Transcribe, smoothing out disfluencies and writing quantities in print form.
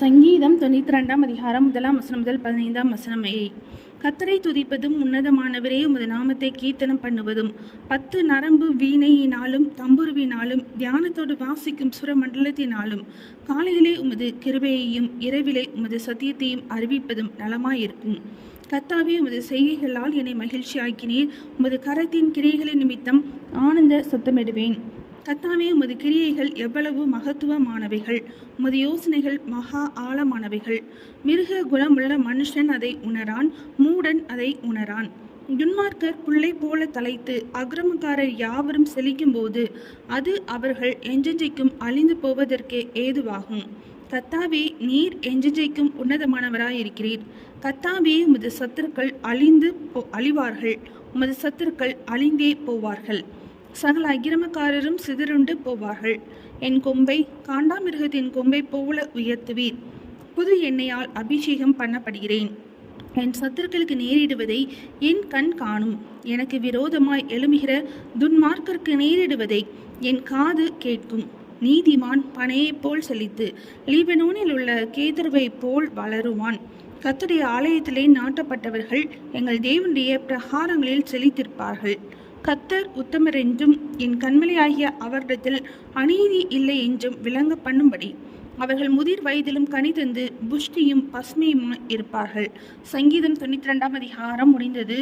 சங்கீதம் 92 அதிகாரம் 1 வசனம் முதல் 15 வசனம். கர்த்தரை துதிப்பதும் உன்னதமானவரே உமது நாமத்தை கீர்த்தனம் பண்ணுவதும் 10 நரம்பு வீணையினாலும் தம்புருவினாலும் தியானத்தோடு வாசிக்கும் சுரமண்டலத்தினாலும் காலையிலே உமது கிருபையையும் இரவிலே உமது சத்தியத்தையும் அறிவிப்பதும் நலமாயிருக்கும். கர்த்தாவே, உமது செய்கைகளால் என்னை மகிழ்ச்சியாக்கினீர். உமது கரத்தின் கிரியைகளின் நிமித்தம் ஆனந்த சத்தமிடுவேன். கர்த்தாவே, உமது கிரியைகள் எவ்வளவு மகத்துவமானவைகள்! உமது யோசனைகள் மகா ஆழமானவைகள். மிருக குணமுள்ள மனுஷன் அதை உணரான், மூடன் அதை உணரான். துன்மார்க்கர் புல்லை போல தலைத்து அக்கிரமக்காரர் யாவரும் செழிக்கும் போது அது அவர்கள் என்றென்றைக்கும் அழிந்து போவதற்கே ஏதுவாகும். கர்த்தாவே, நீர் என்றென்றைக்கும் உன்னதமானவராயிருக்கிறீர். கர்த்தாவே, உமது சத்துருக்கள் அழிவார்கள். உமது சத்துருக்கள் அழிந்தே போவார்கள். சகல அக்கிரமக்காரரும் சிதறுண்டு போவார்கள். என் கொம்பை காண்டாமிருகத்தின் கொம்பை போல உயர்த்துவீர். புது எண்ணெயால் அபிஷேகம் பண்ணப்படுகிறேன். என் சத்துருக்களுக்கு நேரிடுவதை என் கண் காணும். எனக்கு விரோதமாய் எழும்புகிற துன்மார்க்கருக்கு நேரிடுவதை என் காது கேட்கும். நீதிமான் பனையைப் போல் செழித்து லீபனோனில் உள்ள கேதுருவை போல் வளருவான். கர்த்தருடைய ஆலயத்திலே நாட்டப்பட்டவர்கள் எங்கள் தேவனுடைய பிரகாரங்களில் செழித்திருப்பார்கள். கர்த்தர் உத்தமர் என்றும் என் கண்மலையாகிய அவரிடத்தில் அநீதி இல்லை என்றும் விளங்க பண்ணும்படி அவர்கள் முதிர் வயதிலும் கனி தந்து புஷ்டியும் பசுமையுமாய் இருப்பார்கள். சங்கீதம் 92 அதிகாரம் முடிந்தது.